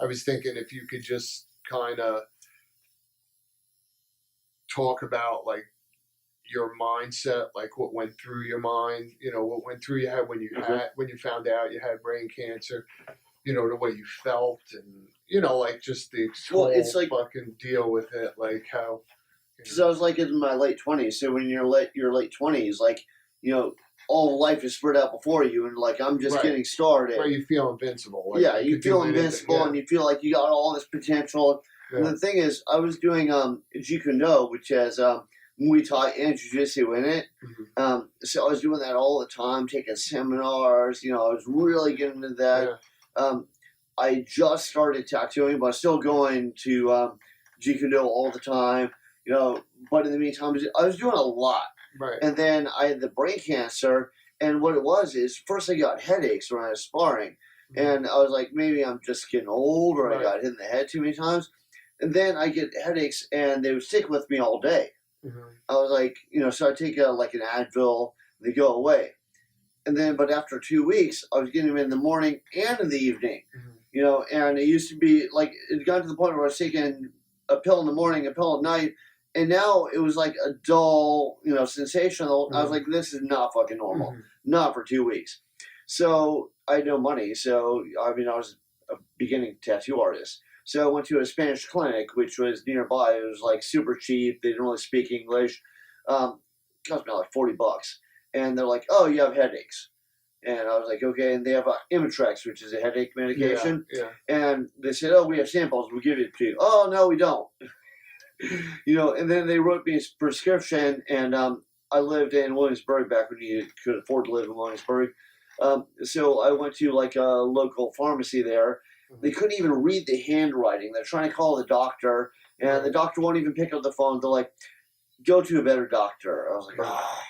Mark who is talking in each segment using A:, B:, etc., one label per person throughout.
A: I was thinking if you could just kind of talk about like your mindset, like what went through your mind, what went through your head when you when you found out you had brain cancer, the way you felt, and like just the
B: Well,
A: whole
B: it's like
A: fucking deal with it, like how.
B: Because I was like in my late 20s. So when you're your late 20s, like all life is spread out before you, and like I'm just getting started.
A: Right, you feel invincible. Like
B: yeah, you feel invincible, and you feel like you got all this potential. Yeah. And the thing is, I was doing Jeet Kune Do, which has Muay Thai and Jiu Jitsu in it. Mm-hmm. So I was doing that all the time, taking seminars. I was really getting into that. Yeah. I just started tattooing, but I'm still going to Jeet Kune Do all the time. But in the meantime, I was doing a lot.
A: Right.
B: And then I had the brain cancer, and what it was is first I got headaches when I was sparring, and I was like, maybe I'm just getting old, or I got hit in the head too many times. And then I get headaches, and they would stick with me all day. Mm-hmm. I was like, so I take like an Advil, they go away. And then, but after 2 weeks, I was getting them in the morning and in the evening. Mm-hmm. And it used to be like, it got to the point where I was taking a pill in the morning, a pill at night, and now it was like a dull, sensational. Mm-hmm. I was like, this is not fucking normal. Mm-hmm. Not for 2 weeks. So I had no money. So, I was a beginning tattoo artist. So I went to a Spanish clinic, which was nearby. It was like super cheap. They didn't really speak English. It cost me like $40. And they're like, oh, you have headaches. And I was like, okay. And they have Imitrex, which is a headache medication. Yeah. And they said, oh, we have samples. We'll give it to you. Oh, no, we don't. And then they wrote me a prescription, and I lived in Williamsburg back when you could afford to live in Williamsburg. So I went to like a local pharmacy there. Mm-hmm. They couldn't even read the handwriting. They're trying to call the doctor, and the doctor won't even pick up the phone. They're like, go to a better doctor. I was like, ah.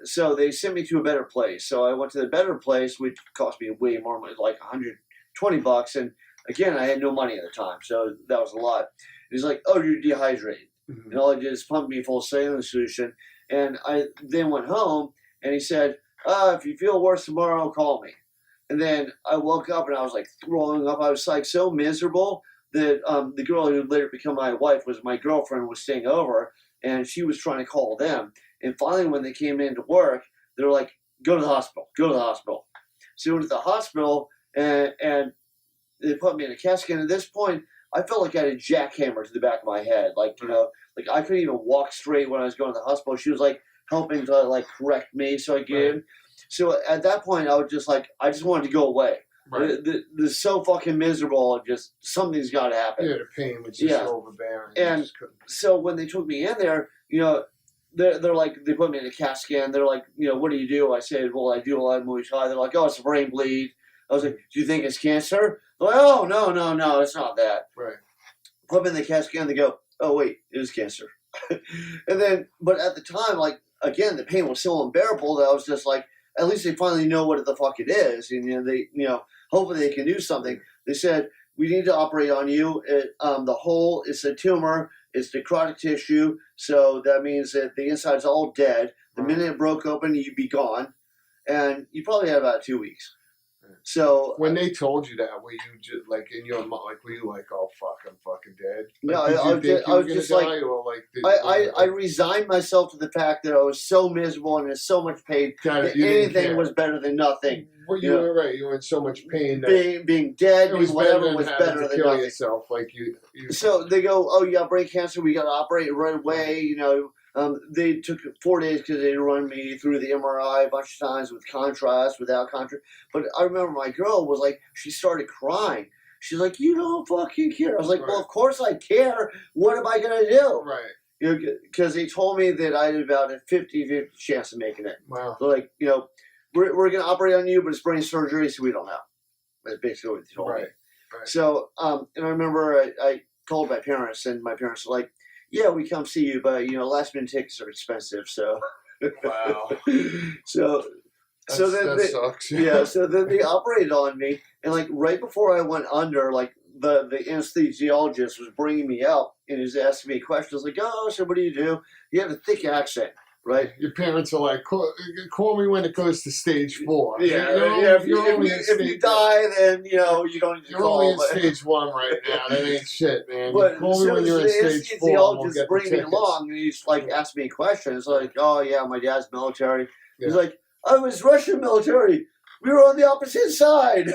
B: So they sent me to a better place. So I went to the better place, which cost me way more money, like $120. And again, I had no money at the time, so that was a lot. He's like, oh, you're dehydrated. Mm-hmm. And all I did is pump me full of saline solution. And I then went home, and he said, if you feel worse tomorrow, call me. And then I woke up, and I was like throwing up. I was like so miserable that the girl who later became my wife was my girlfriend, was staying over, and she was trying to call them. And finally, when they came in to work, they were like, go to the hospital, go to the hospital. So I went to the hospital, and they put me in a casket. And at this point, I felt like I had a jackhammer to the back of my head. Like, like I couldn't even walk straight when I was going to the hospital. She was like helping to like correct me so I get in. So at that point, I was just like, I just wanted to go away. Right. This is so fucking miserable. Just something's got to happen.
A: Yeah, the pain was just overbearing.
B: And so when they took me in there, they're like, they put me in a CAT scan. They're like, what do you do? I said, well, I do a lot of Muay Thai. They're like, oh, it's a brain bleed. I was like, do you think it's cancer? They're like, oh, no, it's not that.
A: Right.
B: Put me in the CAT scan. They go, oh, wait, it is cancer. And then, but at the time, like, again, the pain was so unbearable that I was just like, at least they finally know what the fuck it is. And, they, hopefully they can do something. They said, we need to operate on you. The hole is a tumor. It's necrotic tissue. So that means that the inside's all dead. The minute it broke open, you'd be gone. And you probably had about 2 weeks. So
A: when they told you that, were you just like in your mind, like were you like, oh fuck, I'm fucking dead?
B: No, I was just like, I resigned myself to the fact that I was so miserable and in so much pain that anything was better than nothing.
A: Well, you were right. You were in so much pain
B: that being dead, whatever was better than nothing.
A: Yourself, like you.
B: So they go, oh, you got brain cancer. We got to operate right away. They took 4 days because they run me through the MRI a bunch of times with contrast, without contrast. But I remember my girl was like, she started crying. She's like, you don't fucking care. I was like, well, of course I care. What am I going to do?
A: Right.
B: Because they told me that I had about a 50-50 chance of making it.
A: Wow.
B: So like, we're going to operate on you, but it's brain surgery, so we don't know. That's basically what they told me. Right. So, and I remember I told my parents, and my parents were like, yeah, we come see you, but last minute tickets are expensive. So,
A: wow.
B: so then
A: that sucks.
B: Yeah. So then they operated on me, and like right before I went under, like the anesthesiologist was bringing me out, and he was asking me questions like, "Oh, so what do you do?" He had a thick accent. right?
A: Your parents are like, call me when it goes to stage 4.
B: Yeah,
A: You're
B: if you
A: stage,
B: die, then you know you don't need to
A: you're
B: call.
A: only in stage 1 right now. That ain't shit, man.
B: But
A: You call me when you're in stage 4, and we'll
B: just
A: get the
B: bring me
A: tickets.
B: along, and he's like asking me questions, like, "Oh yeah, my dad's military."
A: Yeah.
B: He's like, "I was Russian military. We were on the opposite side."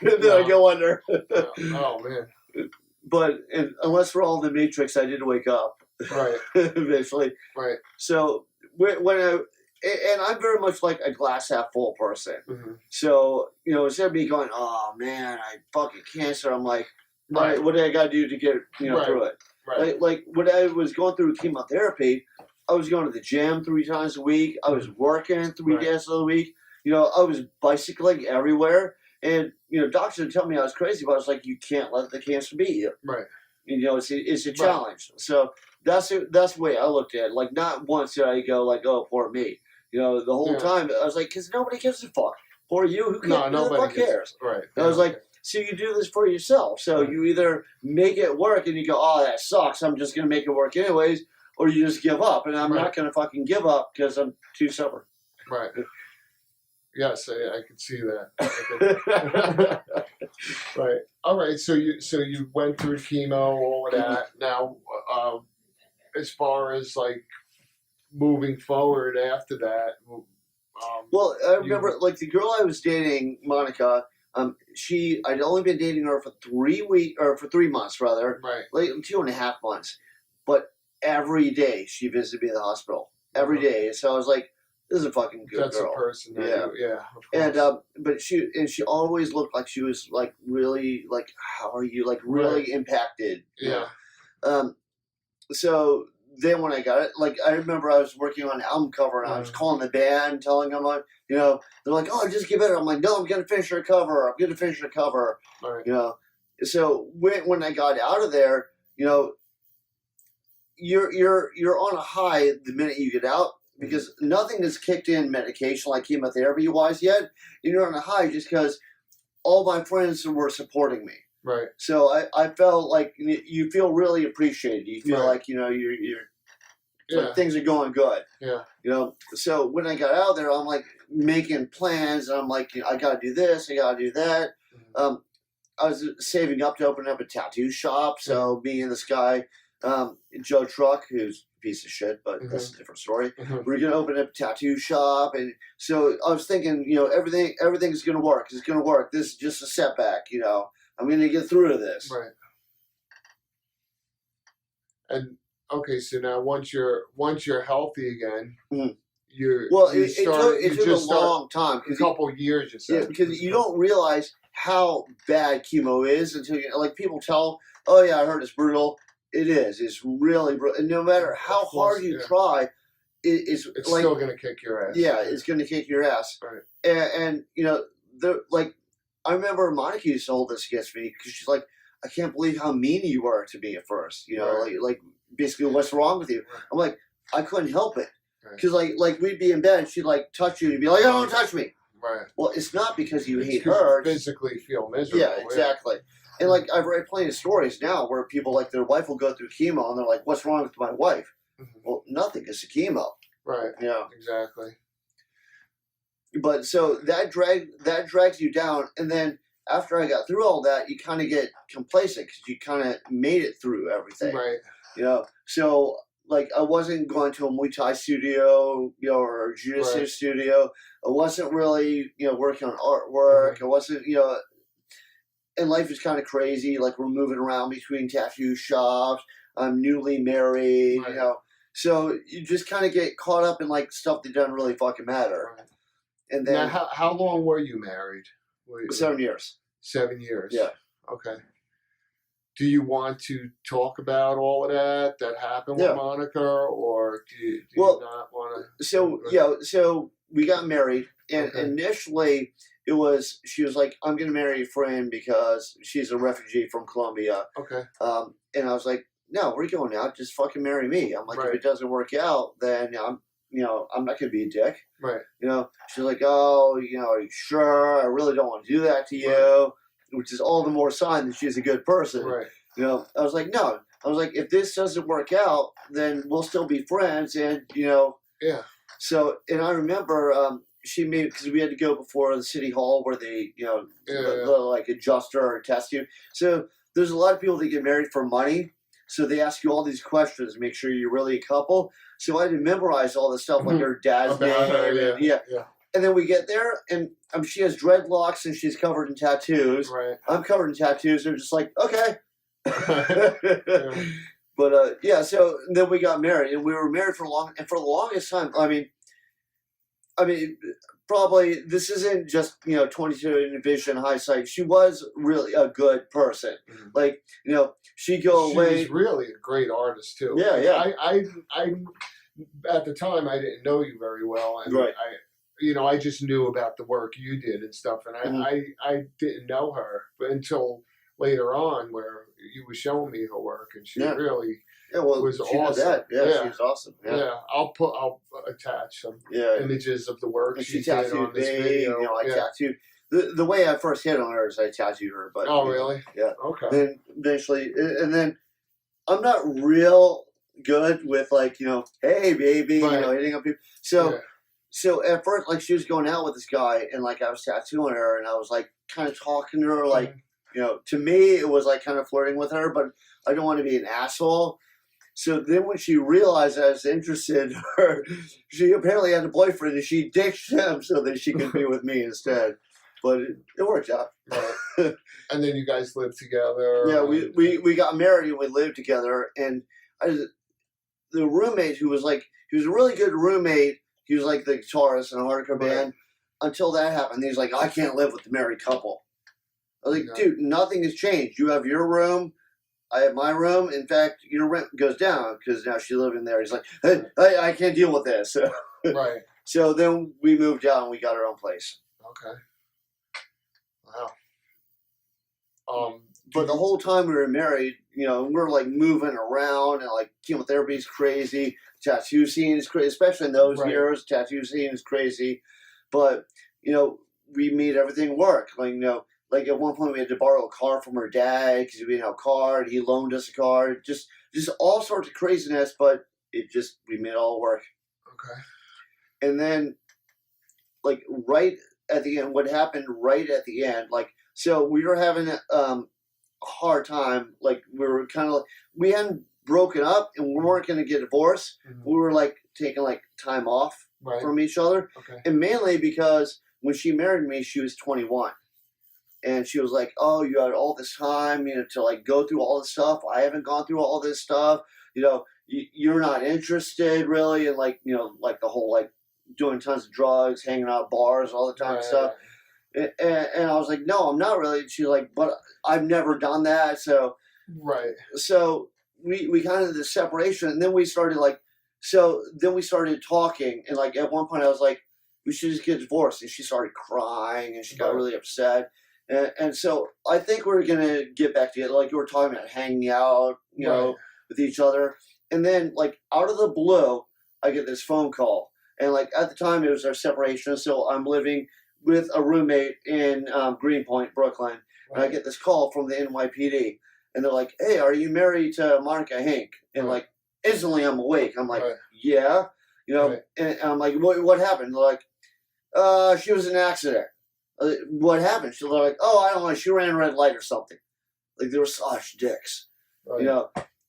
B: And then I go under.
A: Oh man.
B: But unless we're all in the Matrix, I did wake up.
A: Right.
B: Eventually.
A: Right.
B: So and I'm very much like a glass half full person.
A: Mm-hmm.
B: So, you know, instead of me going, oh man, I fucking cancer, I'm like, all right, what do I got to do to get, through it?
A: Right.
B: Like when I was going through chemotherapy, I was going to the gym 3 times a week. I was working 3 days of the week. You know, I was bicycling everywhere. And, you know, doctors would tell me I was crazy, but I was like, you can't let the cancer beat you.
A: Right.
B: You know, it's a challenge. So that's the way I looked at it. Like, not once did I go like, oh, poor me. You know, the whole time I was like, because nobody gives a fuck. Poor you, who cares? Who the fuck cares?
A: Right.
B: And I was like, so you do this for yourself. So you either make it work and you go, oh, that sucks. I'm just going to make it work anyways. Or you just give up. And I'm not going to fucking give up because I'm too stubborn.
A: Right. Yes, I can see that. Right. All right. So you went through chemo, all of that. Now, as far as like moving forward after that,
B: well, I remember like the girl I was dating, Monica. I'd only been dating her for 3 months rather, like 2.5 months. But every day she visited me at the hospital. Every day. So I was like, this is a fucking good
A: That's
B: girl.
A: a person.
B: Yeah. And but she always looked like she was like really like, how are you, like really impacted.
A: Yeah.
B: So then when I got it, like I remember I was working on an album cover and I was calling the band, telling them, you know, they're like, oh, just give it. I'm like, no, I'm gonna finish the cover. I'm gonna finish the cover.
A: Right.
B: You know. So when I got out of there, you know, you're on a high the minute you get out. Because nothing has kicked in medication like chemotherapy wise yet. And you're on a high just because all my friends were supporting me.
A: Right.
B: So I felt like you feel really appreciated. You feel like, you know, you're like things are going good.
A: Yeah.
B: You know, so when I got out of there, I'm like making plans. And I'm like, you know, I got to do this. I got to do that. I was saving up to open up a tattoo shop. So me and this guy, Joe Truck, who's piece of shit, but that's a different story. We're gonna open up a tattoo shop, and so I was thinking, you know, everything's gonna work. It's gonna work. This is just a setback, you know. I'm gonna get through this.
A: Right. And okay, so now once you're healthy again,
B: it took a long time.
A: A couple of years, you said.
B: Yeah, because you don't realize how bad chemo is until you like people tell, oh yeah, I heard it's brutal. It is. It's really brutal. And no matter how hard you try, it's like,
A: still going to kick your ass.
B: Yeah, it's going to kick your ass.
A: Right.
B: And you know, I remember Monica used to hold this against me because she's like, I can't believe how mean you were to me at first. You know, like basically, what's wrong with you? I'm like, I couldn't help it. Because like we'd be in bed and she'd like touch you and you'd be like, oh, don't touch me.
A: Right.
B: Well, it's not because you hate her.
A: You physically feel miserable.
B: Yeah, exactly. And like I've read plenty of stories now where people like their wife will go through chemo and they're like, "What's wrong with my wife?" Well, nothing. It's a chemo.
A: Right.
B: Yeah.
A: Exactly.
B: But so that drags you down, and then after I got through all that, you kind of get complacent because you kind of made it through everything.
A: Right.
B: You know. So like I wasn't going to a Muay Thai studio, you know, or a jiu-jitsu studio. I wasn't really, you know, working on artwork. I wasn't, you know. And life is kind of crazy. Like we're moving around between tattoo shops. I'm newly married, you know. So you just kind of get caught up in like stuff that doesn't really fucking matter.
A: Right.
B: And then
A: now, how long were you married?
B: 7 years.
A: 7 years.
B: Yeah.
A: Okay. Do you want to talk about all of that happened with Monica, or do you not want to?
B: So we got married, and initially she was like, I'm going to marry a friend because she's a refugee from Colombia.
A: Okay.
B: And I was like, no, we're going out. Just fucking marry me. I'm like, if it doesn't work out, then I'm not going to be a dick.
A: Right.
B: You know, she's like, oh, you know, are you sure? I really don't want to do that to you, which is all the more sign that she's a good person.
A: Right.
B: You know, I was like, no. I was like, if this doesn't work out, then we'll still be friends, and, you know.
A: Yeah.
B: So, and I remember she made, because we had to go before the city hall where they, they'll, like adjust her or test you. So there's a lot of people that get married for money. So they ask you all these questions, make sure you're really a couple. So I had to memorize all this stuff, like her dad's name.
A: Her,
B: yeah. And then we get there, and she has dreadlocks and she's covered in tattoos.
A: Right.
B: I'm covered in tattoos. They're just like, okay.
A: Yeah.
B: But so then we got married, and we were married for the longest time. I mean, probably this isn't just 22 vision hindsight. She was really a good person.
A: Mm-hmm.
B: Like she'd go away.
A: She was really a great artist too.
B: Yeah.
A: I at the time I didn't know you very well, and
B: right.
A: I just knew about the work you did and stuff, and I didn't know her until later on, where you were showing me her work, and she really was awesome.
B: She was awesome. Yeah,
A: I'll attach some images of the work
B: and
A: she did on this video.
B: I tattooed. The way I first hit on her is I tattooed her. But
A: really?
B: Yeah.
A: Okay.
B: Then eventually, and then I'm not real good with hey baby, hitting up people. So at first, she was going out with this guy, and I was tattooing her, and I was kind of talking to her, to me it was kind of flirting with her, but I don't want to be an asshole. So then when she realized I was interested in her, she apparently had a boyfriend, and she ditched him so that she could be with me instead. But it worked out.
A: Right. And then you guys lived together.
B: Yeah, we got married and we lived together, and the roommate he was a really good roommate. He was the guitarist in a hardcore band. Until that happened, he's like, I can't live with the married couple. I was like, dude, nothing has changed. You have your room, I have my room. In fact, your rent goes down because now she's living there. He's like, hey, I can't deal with this.
A: Right.
B: So then we moved out and we got our own place.
A: Okay. Wow.
B: But the whole time we were married, we're moving around, and chemotherapy is crazy. Tattoo scene is crazy, especially in those years. Tattoo scene is crazy. But, we made everything work. At one point we had to borrow a car from her dad because we didn't have a car, and he loaned us a car. Just all sorts of craziness, but we made it all work.
A: Okay.
B: And then, right at the end, what happened right at the end, so we were having a hard time. We hadn't broken up, and we weren't going to get divorced. Mm-hmm. We were taking time off from each other.
A: Okay.
B: And mainly because when she married me, she was 21. And she was like, oh, you had all this time, to go through all this stuff. I haven't gone through all this stuff. You're not interested really in the whole doing tons of drugs, hanging out at bars all the time and stuff. And I was like, no, I'm not really. And she's like, but I've never done that. So So we kind of did the separation, and then we started we started talking, and at one point I was like, we should just get divorced, and she started crying, and she got really upset. And so I think we're gonna get back together. We were talking about hanging out, with each other. And then out of the blue, I get this phone call, and at the time it was our separation. So I'm living with a roommate in Greenpoint, Brooklyn, and I get this call from the NYPD, and they're like, "Hey, are you married to Monica Henk?" And instantly I'm awake. I'm like, "Yeah," and I'm like, "What happened?" They're like, "She was in an accident." What happened? She's like, "Oh, I don't know. She ran a red light or something." They were such dicks,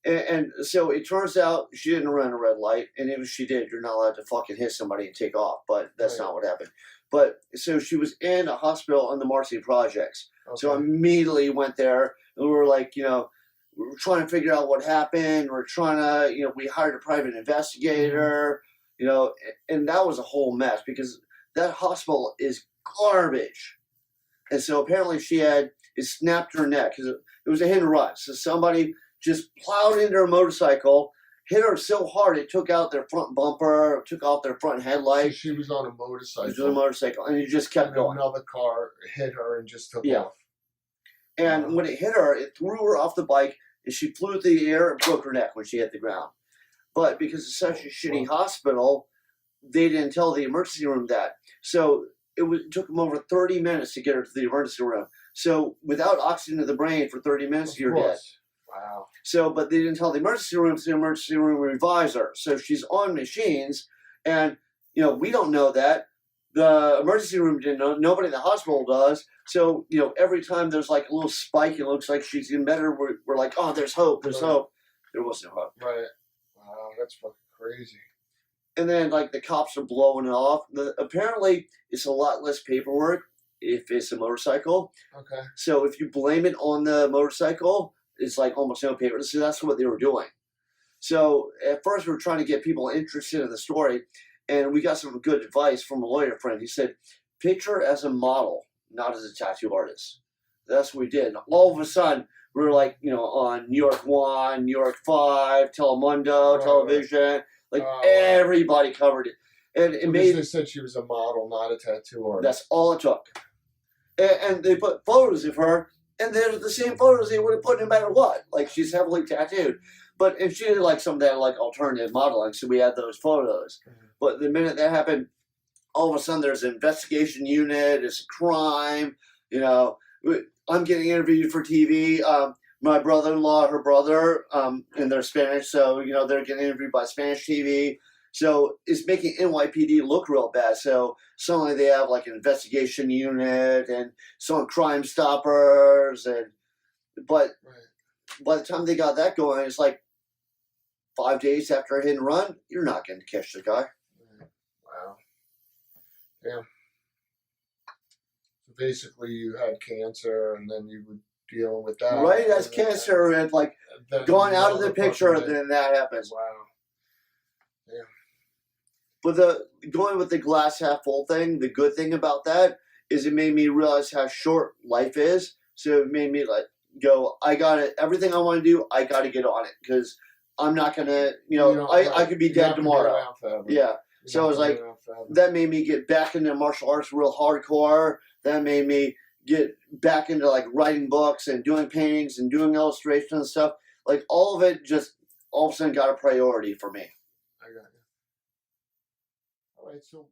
B: And so it turns out she didn't run a red light, and if she did, you're not allowed to fucking hit somebody and take off. But that's not what happened. But so she was in a hospital on the Marcy projects. Okay. So I immediately went there, and we were we were trying to figure out what happened. We're trying to, we hired a private investigator, and that was a whole mess because that hospital is garbage. And so apparently it snapped her neck because it was a hit and run. So somebody just plowed into her motorcycle, hit her so hard it took out their front bumper, took off their front headlight.
A: So she was on a motorcycle.
B: She was on a motorcycle, and it just kept going.
A: Another car hit her and just took off.
B: And when it hit her, it threw her off the bike, and she flew through the air and broke her neck when she hit the ground. But because it's such a shitty hospital, they didn't tell the emergency room that. So it took them over 30 minutes to get her to the emergency room. So without oxygen to the brain for 30 minutes, you're dead.
A: Wow.
B: So, but they didn't tell the emergency room, so the emergency room revives her. So she's on machines, And we don't know that. The emergency room didn't know. Nobody in the hospital does. So every time there's like a little spike, it looks like she's getting better. We're like, oh, there's hope. There's hope. There was no hope.
A: Right. Wow, that's fucking crazy.
B: And then like the cops are blowing it off. Apparently, it's a lot less paperwork if it's a motorcycle.
A: Okay.
B: So if you blame it on the motorcycle, it's like almost no paper. So that's what they were doing. So at first, we were trying to get people interested in the story, and we got some good advice from a lawyer friend. He said, picture as a model, not as a tattoo artist. That's what we did. And all of a sudden, we were like, on New York 1, New York 5, Telemundo, television. Like everybody covered it. And it made.
A: They said she was a model, not a tattoo artist.
B: That's all it took. And they put photos of her, and they're the same photos they would have put no matter what. Like, she's heavily tattooed. But if she did like some of that like alternative modeling, so we had those photos. Mm-hmm. But the minute that happened, all of a sudden there's an investigation unit, it's a crime. I'm getting interviewed for TV. My brother-in-law, her brother, and they're Spanish, so they're getting interviewed by Spanish TV. So it's making NYPD look real bad. So suddenly they have like an investigation unit and some Crime Stoppers, but by the time they got that going, it's like 5 days after a hit and run, you're not going to catch the guy.
A: Wow. Yeah. So basically, you had cancer, and then you were dealing with that.
B: Right, as cancer, and like going out of the picture, and then that happens.
A: Wow. Yeah.
B: But going with the glass half full thing, the good thing about that is it made me realize how short life is. So it made me like go, I got it. Everything I want to do, I got to get on it because I'm not gonna, I could be dead tomorrow. Yeah. So I was like, that made me get back into martial arts real hardcore. That made me get back into like writing books and doing paintings and doing illustrations and stuff. Like all of it just all of a sudden got a priority for me.
A: I got you. All right, so